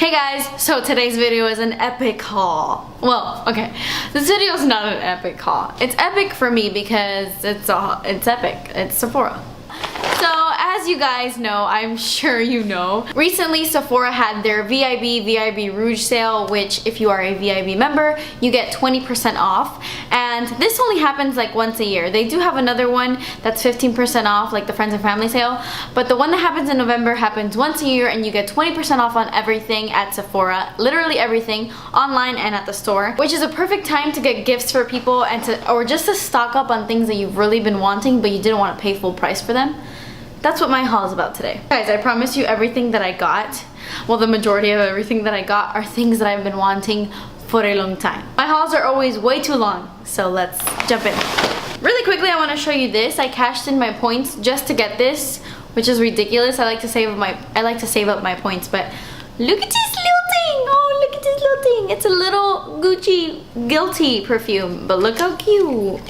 Hey guys, so today's video is an epic haul. Well, okay, this video is not an epic haul. It's epic for me because it's epic. It's Sephora. So as you guys know, I'm sure you know, recently Sephora had their VIB Rouge sale, which if you are a VIB member, you get 20% off. And this only happens like once a year. They do have another one that's 15% off, like the Friends and Family sale. But the one that happens in November happens once a year and you get 20% off on everything at Sephora. Literally everything, online and at the store. Which is a perfect time to get gifts for people and or just to stock up on things that you've really been wanting but you didn't want to pay full price for them. That's what my haul is about today. Guys, I promise you everything that I got, well, the majority of everything that I got are things that I've been wanting for a long time. My hauls are always way too long, so let's jump in. Really quickly, I want to show you this. I cashed in my points just to get this, which is ridiculous. I like to save up my points, but look at this little thing. Oh, look at this little thing. It's a little Gucci Guilty perfume, but look how cute.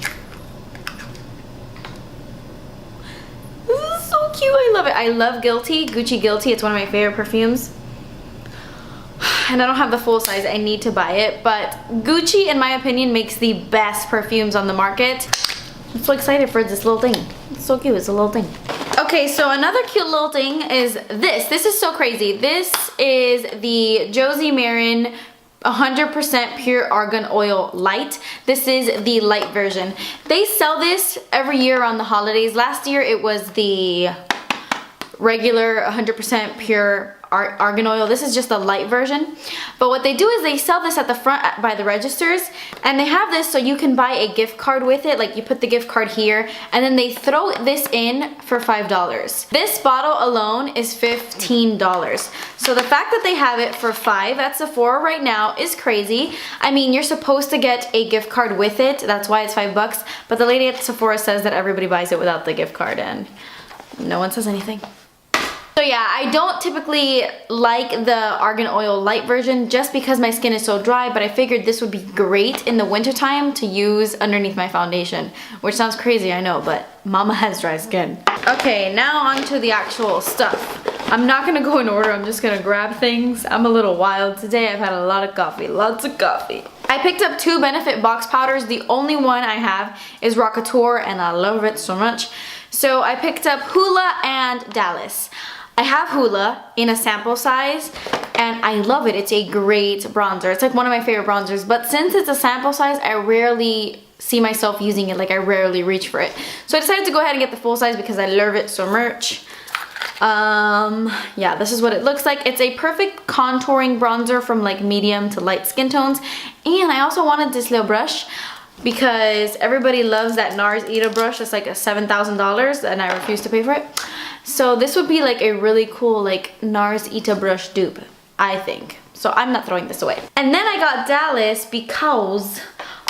Cute, I love it. I love Gucci Guilty. It's one of my favorite perfumes. And I don't have the full size. I need to buy it. But Gucci, in my opinion, makes the best perfumes on the market. I'm so excited for this little thing. It's so cute. It's a little thing. Okay, so another cute little thing is this. This is so crazy. This is the Josie Maran 100% pure argan oil light. This is the light version. They sell this every year around the holidays. Last year it was the regular 100% pure argan oil. This is just the light version. But what they do is they sell this at the front by the registers, and they have this so you can buy a gift card with it. Like you put the gift card here and then they throw this in for $5. This bottle alone is $15. So the fact that they have it for $5 at Sephora right now is crazy. I mean, you're supposed to get a gift card with it. That's why it's $5. But the lady at Sephora says that everybody buys it without the gift card and no one says anything. So yeah, I don't typically like the argan oil light version just because my skin is so dry, but I figured this would be great in the wintertime to use underneath my foundation, which sounds crazy, I know, but mama has dry skin. Okay, now on to the actual stuff. I'm not gonna go in order, I'm just gonna grab things. I'm a little wild today. I've had a lot of coffee, lots of coffee. I picked up 2 Benefit box powders. The only one I have is Rockateur and I love it so much. So I picked up Hoola and Dallas. I have Hoola in a sample size and I love it. It's a great bronzer. It's like one of my favorite bronzers, but since it's a sample size, I rarely see myself using it. Like I rarely reach for it. So I decided to go ahead and get the full size because I love it so much. Yeah, this is what it looks like. It's a perfect contouring bronzer from like medium to light skin tones. And I also wanted this little brush because everybody loves that NARS Ita brush. It's like a $7,000 and I refuse to pay for it. So this would be like a really cool like NARS Ita brush dupe, I think. So I'm not throwing this away. And then I got Dallas because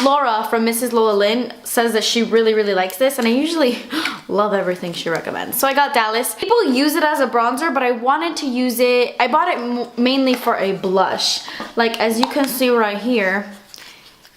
Laura from Mrs. Lola Lynn says that she really likes this, and I usually love everything she recommends. So I got Dallas. People use it as a bronzer, but I wanted to use it, I bought it mainly for a blush. Like as you can see right here,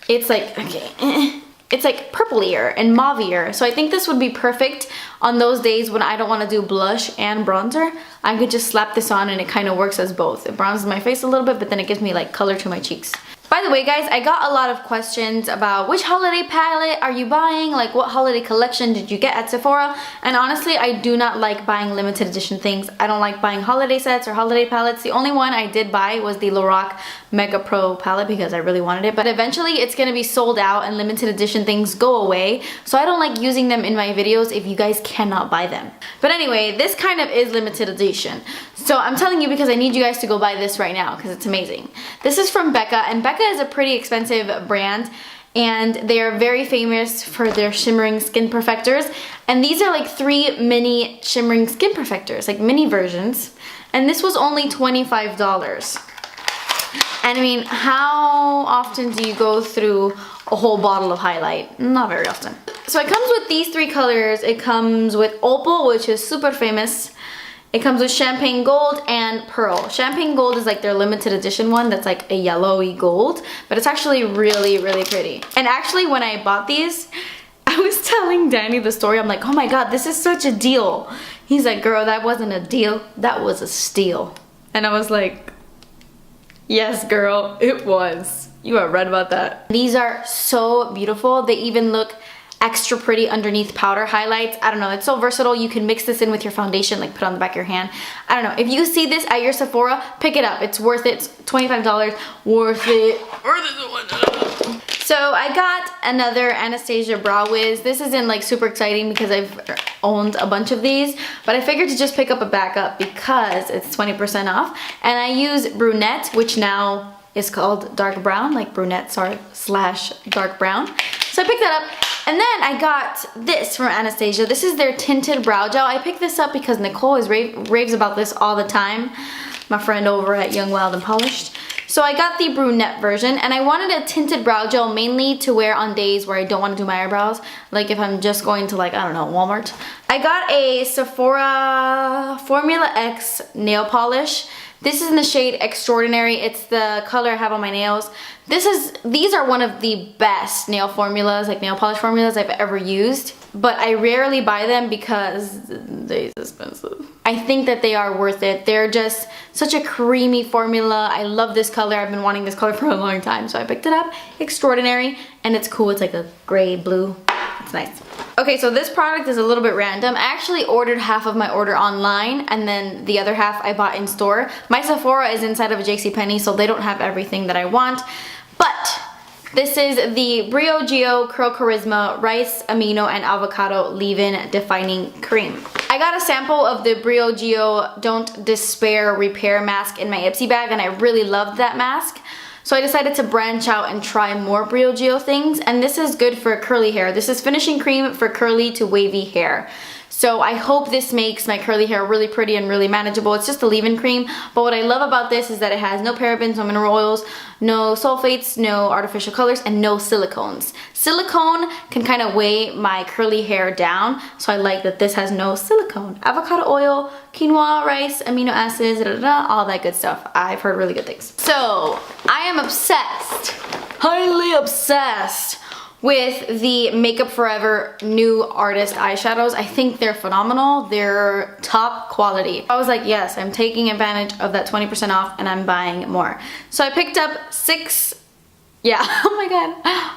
it's like, okay, it's like purplier and mauvier. So I think this would be perfect on those days when I don't want to do blush and bronzer. I could just slap this on and it kind of works as both. It bronzes my face a little bit, but then it gives me like color to my cheeks. By the way, guys, I got a lot of questions about which holiday palette are you buying? Like what holiday collection did you get at Sephora? And honestly, I do not like buying limited edition things. I don't like buying holiday sets or holiday palettes. The only one I did buy was the Lorac Mega Pro palette because I really wanted it. But eventually it's going to be sold out and limited edition things go away. So I don't like using them in my videos if you guys cannot buy them. But anyway, this kind of is limited edition. So I'm telling you because I need you guys to go buy this right now because it's amazing. This is from Becca, and Becca is a pretty expensive brand and they are very famous for their shimmering skin perfectors, and these are like 3 mini shimmering skin perfectors, like mini versions, and this was only $25. And I mean, how often do you go through a whole bottle of highlight? Not very often. So it comes with these 3 colors. It comes with Opal, which is super famous. It comes with Champagne Gold and Pearl. Champagne Gold is like their limited edition one that's like a yellowy gold, but it's actually really pretty. And actually when I bought these, I was telling Danny the story. I'm like, oh my god, this is such a deal. He's like, girl, that wasn't a deal, that was a steal. And I was like, Yes, girl, it was. You are right about that. These are so beautiful. They even look extra pretty underneath powder highlights. I don't know, it's so versatile. You can mix this in with your foundation, like put it on the back of your hand. I don't know, if you see this at your Sephora, pick it up. It's worth it. It's $25. Worth it. So I got another Anastasia Brow Wiz. This isn't like super exciting because I've owned a bunch of these, but I figured to just pick up a backup because it's 20% off. And I use brunette, which now is called dark brown, like brunette slash dark brown. So I picked that up. And then I got this from Anastasia. This is their tinted brow gel. I picked this up because Nicole is raves about this all the time. My friend over at Young, Wild, and Polished. So I got the brunette version, and I wanted a tinted brow gel mainly to wear on days where I don't want to do my eyebrows. Like if I'm just going to, like, I don't know, Walmart. I got a Sephora Formula X nail polish. This is in the shade Extraordinary. It's the color I have on my nails. These are one of the best nail formulas, like nail polish formulas I've ever used. But I rarely buy them because they're expensive. I think that they are worth it. They're just such a creamy formula. I love this color. I've been wanting this color for a long time, so I picked it up. Extraordinary, and it's cool. It's like a gray blue. It's nice. Okay, so this product is a little bit random. I actually ordered half of my order online, and then the other half I bought in store. My Sephora is inside of a JCPenney, so they don't have everything that I want. But this is the Briogeo Curl Charisma Rice, Amino, and Avocado Leave-In Defining Cream. I got a sample of the Briogeo Don't Despair Repair Mask in my Ipsy bag, and I really loved that mask. So I decided to branch out and try more Briogeo things, and this is good for curly hair. This is finishing cream for curly to wavy hair. So I hope this makes my curly hair really pretty and really manageable. It's just a leave-in cream, but what I love about this is that it has no parabens, no mineral oils, no sulfates, no artificial colors, and no silicones. Silicone can kind of weigh my curly hair down, so I like that this has no silicone. Avocado oil, quinoa, rice, amino acids, all that good stuff. I've heard really good things. So I am obsessed, highly obsessed, with the Makeup Forever new artist eyeshadows. I think they're phenomenal. They're top quality. I was like, yes, I'm taking advantage of that 20% off and I'm buying more. So I picked up 6, yeah, oh my god,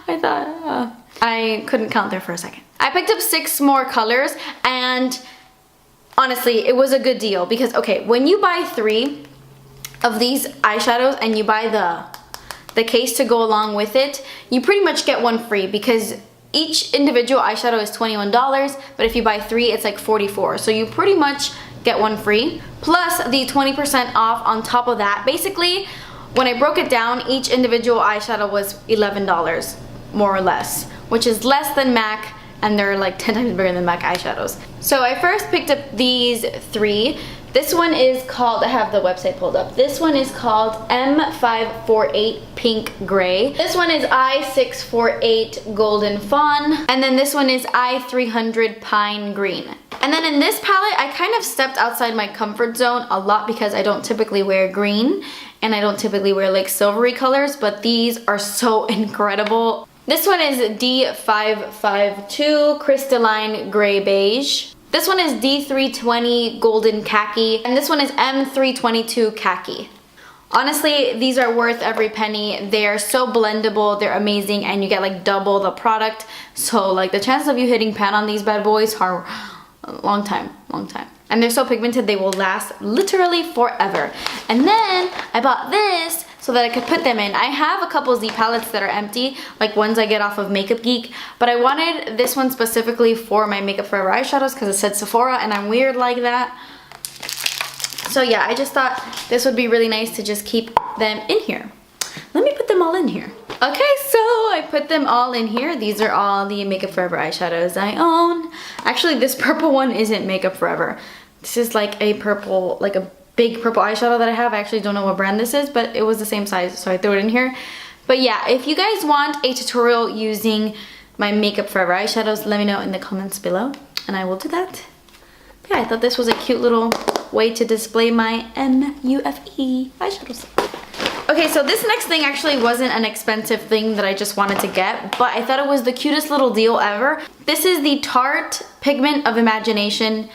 I thought, I couldn't count there for a second. I picked up 6 more colors, and honestly, it was a good deal because, okay, when you buy 3 of these eyeshadows and you buy the case to go along with it, you pretty much get one free because each individual eyeshadow is $21, but if you buy 3, it's like $44. So you pretty much get one free, plus the 20% off on top of that. Basically, when I broke it down, each individual eyeshadow was $11, more or less, which is less than MAC, and they're like 10 times bigger than MAC eyeshadows. So I first picked up these 3. This one is called, I have the website pulled up. This one is called M548 Pink Gray. This one is I648 Golden Fawn. And then this one is I300 Pine Green. And then in this palette, I kind of stepped outside my comfort zone a lot because I don't typically wear green and I don't typically wear like silvery colors, but these are so incredible. This one is D552 Crystalline Gray Beige. This one is D320 Golden Khaki, and this one is M322 Khaki. Honestly, these are worth every penny. They are so blendable, they're amazing, and you get like double the product. So like the chances of you hitting pan on these bad boys are a long time. And they're so pigmented, they will last literally forever. And then I bought this so that I could put them in. I have a couple Z palettes that are empty, like ones I get off of Makeup Geek, but I wanted this one specifically for my Makeup Forever eyeshadows because it said Sephora and I'm weird like that. So yeah, I just thought this would be really nice to just keep them in here. Let me put them all in here. Okay, so I put them all in here. These are all the Makeup Forever eyeshadows I own. Actually, this purple one isn't Makeup Forever. This is like a purple, like a big purple eyeshadow that I have. I actually don't know what brand this is, but it was the same size, so I threw it in here. But yeah, if you guys want a tutorial using my Makeup Forever eyeshadows, let me know in the comments below, and I will do that. Yeah, I thought this was a cute little way to display my MUFE eyeshadows. Okay, so this next thing actually wasn't an expensive thing that I just wanted to get, but I thought it was the cutest little deal ever. This is the Tarte Pigment of Imagination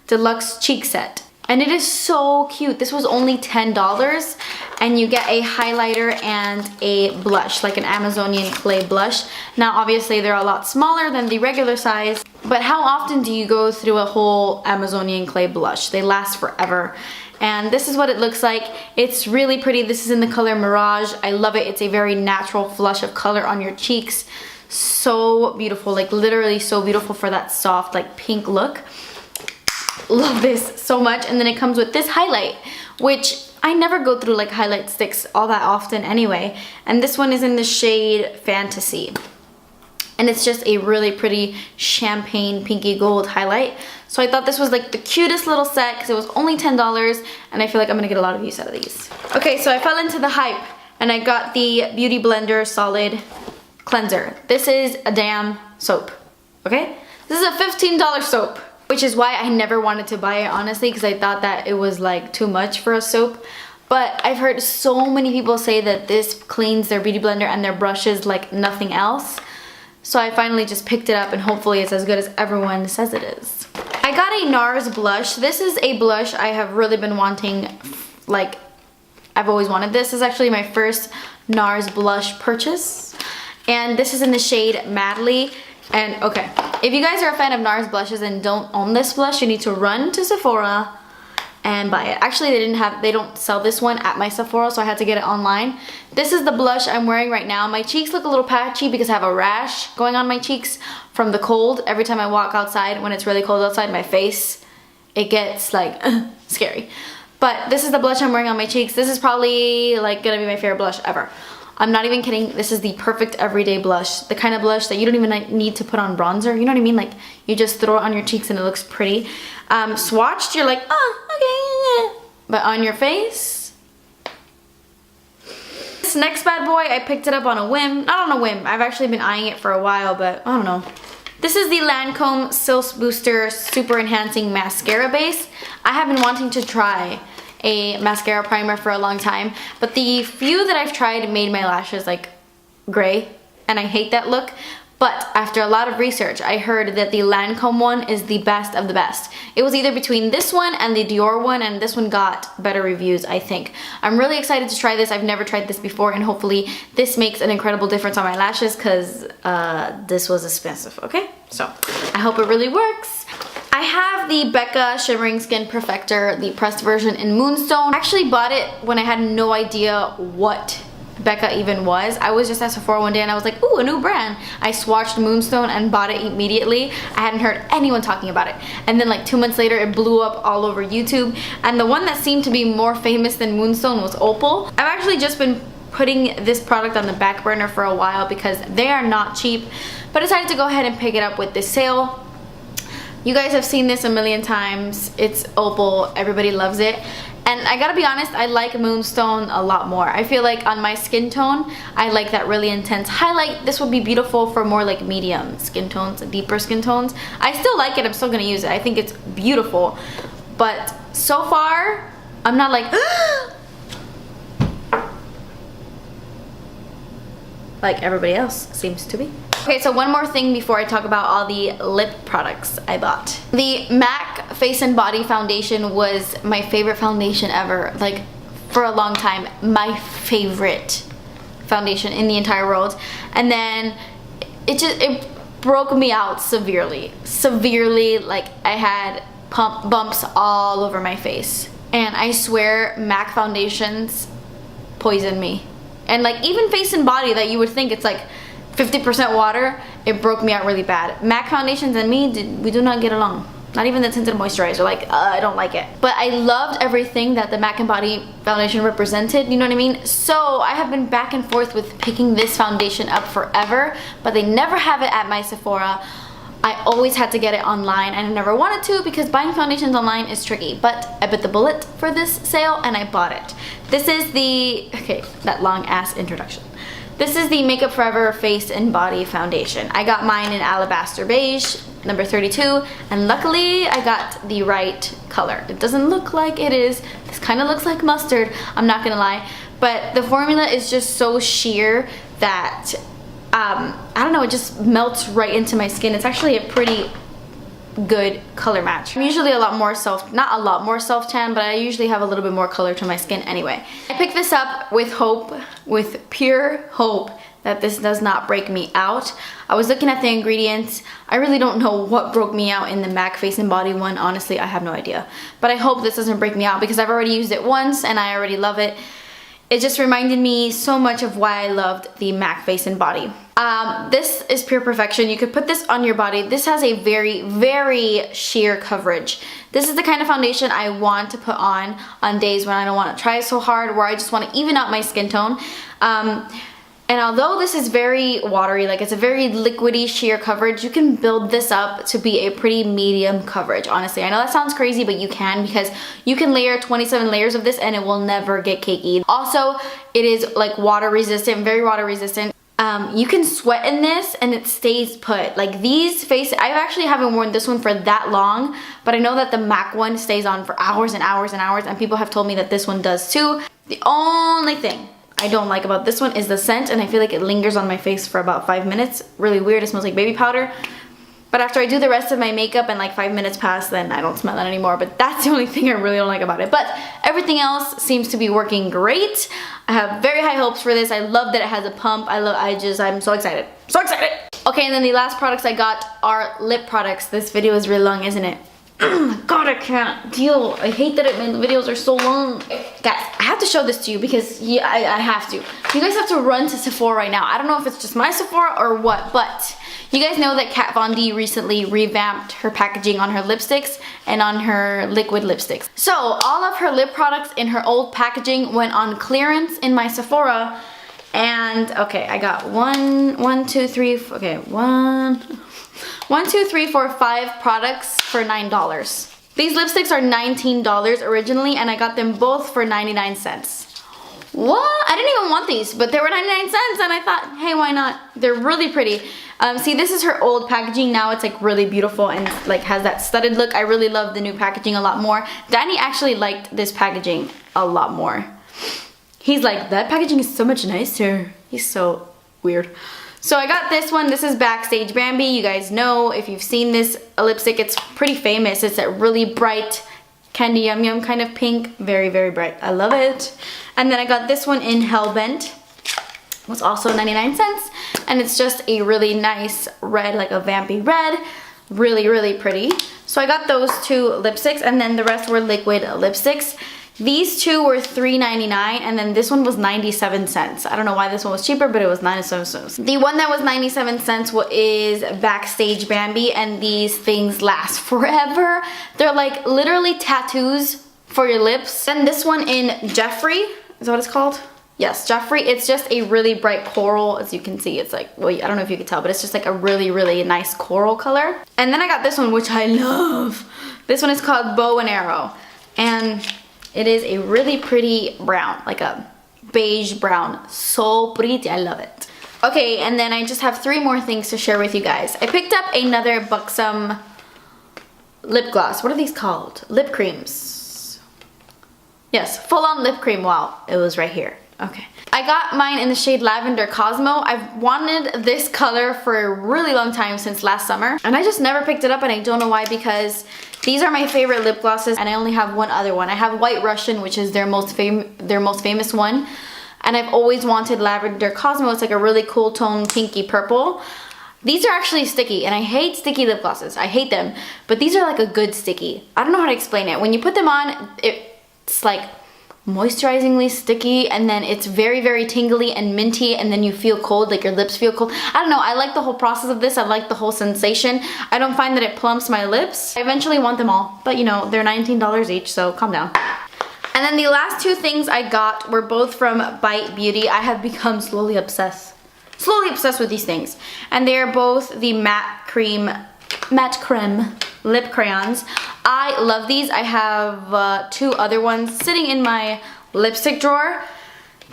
Deluxe Cheek Set. And it is so cute. This was only $10 and you get a highlighter and a blush, like an Amazonian clay blush. Now obviously they're a lot smaller than the regular size, but how often do you go through a whole Amazonian clay blush? They last forever. And this is what it looks like. It's really pretty. This is in the color Mirage. I love it. It's a very natural flush of color on your cheeks. So beautiful, like literally so beautiful for that soft like pink look. Love this so much. And then it comes with this highlight, which I never go through like highlight sticks all that often anyway. And this one is in the shade Fantasy. And it's just a really pretty champagne pinky gold highlight. So I thought this was like the cutest little set because it was only $10 and I feel like I'm gonna get a lot of use out of these. Okay, so I fell into the hype and I got the Beauty Blender Solid Cleanser. This is a damn soap, okay? This is a $15 soap, which is why I never wanted to buy it, honestly, because I thought that it was like too much for a soap. But I've heard so many people say that this cleans their beauty blender and their brushes like nothing else. So I finally just picked it up and hopefully it's as good as everyone says it is. I got a NARS blush. This is a blush I have really been wanting, like I've always wanted this. This is actually my first NARS blush purchase. And this is in the shade Madly. And okay, if you guys are a fan of NARS blushes and don't own this blush, you need to run to Sephora and buy it. Actually, they don't sell this one at my Sephora, so I had to get it online. This is the blush I'm wearing right now. My cheeks look a little patchy because I have a rash going on my cheeks from the cold. Every time I walk outside, when it's really cold outside, my face, it gets like scary. But this is the blush I'm wearing on my cheeks. This is probably like gonna be my favorite blush ever. I'm not even kidding. This is the perfect everyday blush. The kind of blush that you don't even need to put on bronzer. You know what I mean? Like you just throw it on your cheeks and it looks pretty. Swatched, you're like, oh, okay. But on your face. This next bad boy, I picked it up on a whim. Not on a whim. I've actually been eyeing it for a while, but I don't know. This is the Lancome Silk Booster Super Enhancing Mascara Base. I have been wanting to try a mascara primer for a long time, but the few that I've tried made my lashes like gray and I hate that look. But after a lot of research, I heard that the Lancome one is the best of the best. It was either between this one and the Dior one, and this one got better reviews, I think. I'm really excited to try this. I've never tried this before, and hopefully this makes an incredible difference on my lashes because this was expensive, okay? So I hope it really works. I have the Becca Shimmering Skin Perfector, the pressed version in Moonstone. I actually bought it when I had no idea what Becca even was. I was just at Sephora one day and I was like, ooh, a new brand. I swatched Moonstone and bought it immediately. I hadn't heard anyone talking about it. And then like 2 months later, it blew up all over YouTube. And the one that seemed to be more famous than Moonstone was Opal. I've actually just been putting this product on the back burner for a while because they are not cheap, but I decided to go ahead and pick it up with this sale. You guys have seen this a million times. It's Opal, everybody loves it. And I gotta be honest, I like Moonstone a lot more. I feel like on my skin tone, I like that really intense highlight. This would be beautiful for more like medium skin tones, deeper skin tones. I still like it, I'm still gonna use it. I think it's beautiful. But so far, I'm not like, like everybody else seems to be. Okay, so one more thing before I talk about all the lip products I bought. The MAC Face and Body Foundation was my favorite foundation ever. Like, for a long time, my favorite foundation in the entire world. And then it broke me out severely. Severely, like I had bumps all over my face. And I swear MAC foundations poisoned me. And like even Face and Body that you would think it's like 50% water, it broke me out really bad. MAC foundations and me, we do not get along. Not even the tinted moisturizer, like, I don't like it. But I loved everything that the MAC and Body foundation represented, you know what I mean? So I have been back and forth with picking this foundation up forever, but they never have it at my Sephora. I always had to get it online and I never wanted to because buying foundations online is tricky, but I bit the bullet for this sale and I bought it. This is the, okay, that long ass introduction. This is the Makeup Forever Face and Body Foundation. I got mine in Alabaster Beige, number 32, and luckily I got the right color. It doesn't look like it is. This kind of looks like mustard, I'm not gonna lie. But the formula is just so sheer that, I don't know, it just melts right into my skin. It's actually a pretty good color match. I'm usually a lot more not a lot more self-tan, but I usually have a little bit more color to my skin anyway. I picked this up with hope, with pure hope that this does not break me out. I was looking at the ingredients. I really don't know what broke me out in the MAC Face and Body one. Honestly, I have no idea. But I hope this doesn't break me out because I've already used it once and I already love it. It just reminded me so much of why I loved the MAC Face and Body. This is pure perfection. You could put this on your body. This has a very, very sheer coverage. This is the kind of foundation I want to put on days when I don't want to try so hard, where I just want to even out my skin tone. And although this is very watery, like it's a very liquidy sheer coverage, you can build this up to be a pretty medium coverage, honestly. I know that sounds crazy, but you can, because you can layer 27 layers of this and it will never get cakey. Also, it is like water resistant, very water resistant. You can sweat in this and it stays put. Like these I actually haven't worn this one for that long, but I know that the MAC one stays on for hours and hours and hours, and people have told me that this one does too. The only thing I don't like about this one is the scent, and I feel like it lingers on my face for about 5 minutes. Really weird, it smells like baby powder. But after I do the rest of my makeup and like 5 minutes pass, then I don't smell it anymore. But that's the only thing I really don't like about it. But everything else seems to be working great. I have very high hopes for this. I love that it has a pump. I'm so excited. So excited! Okay, and then the last products I got are lip products. This video is really long, isn't it? Oh my god, I can't deal. I hate that my videos are so long. Guys, I have to show this to you because I have to. You guys have to run to Sephora right now. I don't know if it's just my Sephora or what, but you guys know that Kat Von D recently revamped her packaging on her lipsticks and on her liquid lipsticks. So all of her lip products in her old packaging went on clearance in my Sephora. And okay, I got one, two, three, 5 products for $9. These lipsticks are $19 originally, and I got them both for 99 cents. What? I didn't even want these, but they were 99 cents, and I thought, hey, why not? They're really pretty. See, this is her old packaging. Now it's like really beautiful and like has that studded look. I really love the new packaging a lot more. Danny actually liked this packaging a lot more. He's like, that packaging is so much nicer. He's so weird. So I got this one. This is Backstage Bambi. You guys know, if you've seen this lipstick, it's pretty famous. It's a really bright candy yum yum kind of pink. Very, very bright. I love it. And then I got this one in Hellbent. It was also 99 cents. And it's just a really nice red, like a vampy red. Really, really pretty. So I got those 2 lipsticks, and then the rest were liquid lipsticks. These 2 were $3.99, and then this one was 97 cents. I don't know why this one was cheaper, but it was 97 cents. The one that was 97 cents is Backstage Bambi, and these things last forever. They're like literally tattoos for your lips. And this one in Jeffrey, is that what it's called? Yes, Jeffrey. It's just a really bright coral. As you can see, it's like, well, I don't know if you can tell, but it's just like a really, really nice coral color. And then I got this one, which I love. This one is called Bow and Arrow, and it is a really pretty brown, like a beige brown. So pretty, I love it. Okay, and then I just have 3 more things to share with you guys. I picked up another Buxom lip gloss. What are these called? Lip creams. Yes, full on lip cream. Wow, it was right here. Okay. I got mine in the shade Lavender Cosmo. I've wanted this color for a really long time, since last summer, and I just never picked it up, and I don't know why, because these are my favorite lip glosses, and I only have one other one. I have White Russian, which is their most famous one, and I've always wanted Lavender Cosmo. It's like a really cool tone, pinky purple. These are actually sticky, and I hate sticky lip glosses. I hate them, but these are like a good sticky. I don't know how to explain it. When you put them on, it's like moisturizingly sticky, and then it's very, very tingly and minty, and then you feel cold, like your lips feel cold. I don't know, I like the whole process of this. I like the whole sensation. I don't find that it plumps my lips. I eventually want them all, but you know, they're $19 each, so calm down. And then the last 2 things I got were both from Bite Beauty. I have become slowly obsessed with these things, and they are both the matte creme lip crayons. I love these. I have 2 other ones sitting in my lipstick drawer.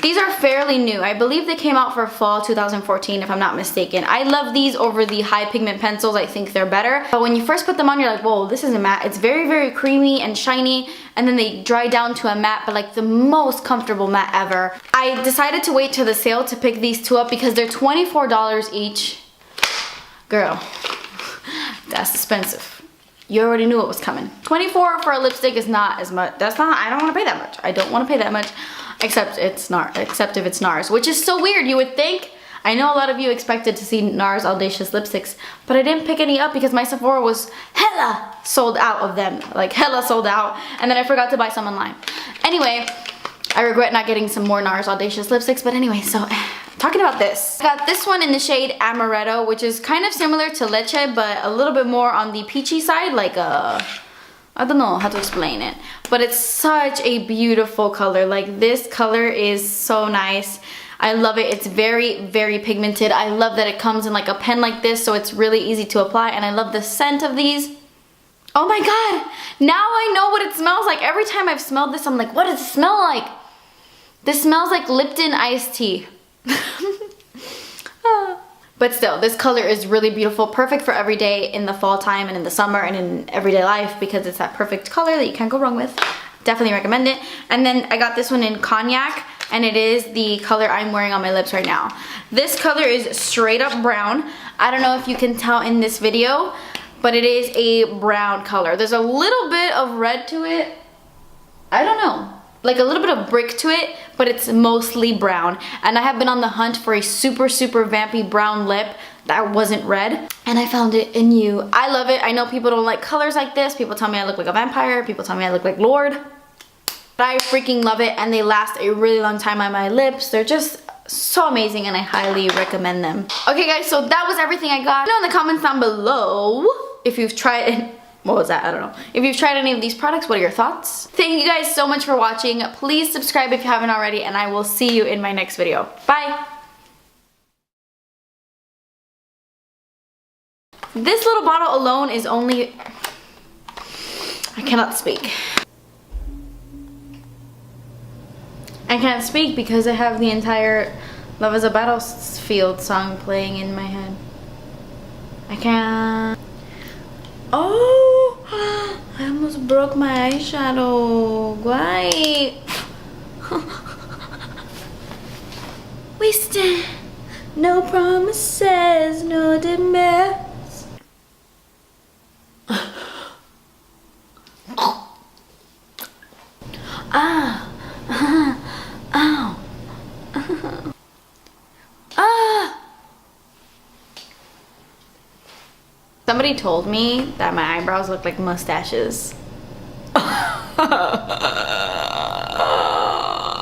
These are fairly new. I believe they came out for fall 2014, if I'm not mistaken. I love these over the high pigment pencils. I think they're better. But when you first put them on, you're like, whoa, this is a matte. It's very, very creamy and shiny, and then they dry down to a matte, but like the most comfortable matte ever. I decided to wait till the sale to pick these 2 up because they're $24 each. Girl, that's expensive. You already knew it was coming. $24 for a lipstick is not as much. I don't want to pay that much. I don't want to pay that much, except if it's NARS, which is so weird. You would think, I know a lot of you expected to see NARS Audacious lipsticks, but I didn't pick any up because my Sephora was hella sold out of them. Like hella sold out. And then I forgot to buy some online. Anyway, I regret not getting some more NARS Audacious lipsticks, but anyway, so talking about this. I got this one in the shade Amaretto, which is kind of similar to Leche, but a little bit more on the peachy side, like I don't know how to explain it, but it's such a beautiful color. Like this color is so nice. I love it. It's very, very pigmented. I love that it comes in like a pen like this, so it's really easy to apply, and I love the scent of these. Oh my god, now I know what it smells like. Every time I've smelled this, I'm like, what does it smell like? This smells like Lipton iced tea. But still, this color is really beautiful, perfect for every day in the fall time and in the summer and in everyday life, because it's that perfect color that you can't go wrong with. Definitely recommend it. And then I got this one in Cognac, and it is the color I'm wearing on my lips right now. This color is straight up brown. I don't know if you can tell in this video, but it is a brown color. There's a little bit of red to it. I don't know. Like a little bit of brick to it, but it's mostly brown. And I have been on the hunt for a super, super vampy brown lip that wasn't red, and I found it in you. I love it. I know people don't like colors like this. People tell me I look like a vampire. People tell me I look like Lord. But I freaking love it, and they last a really long time on my lips. They're just so amazing, and I highly recommend them. Okay guys, so that was everything I got. Let me know in the comments down below if you've tried it. What was that? I don't know. If you've tried any of these products, what are your thoughts? Thank you guys so much for watching. Please subscribe if you haven't already, and I will see you in my next video. Bye! This little bottle alone is only... I cannot speak. I can't speak because I have the entire Love is a Battlefield song playing in my head. I can't... Oh, I almost broke my eyeshadow. Why? Wasted. No promises, no demands. Ah, ow. Ah. Somebody told me that my eyebrows look like mustaches.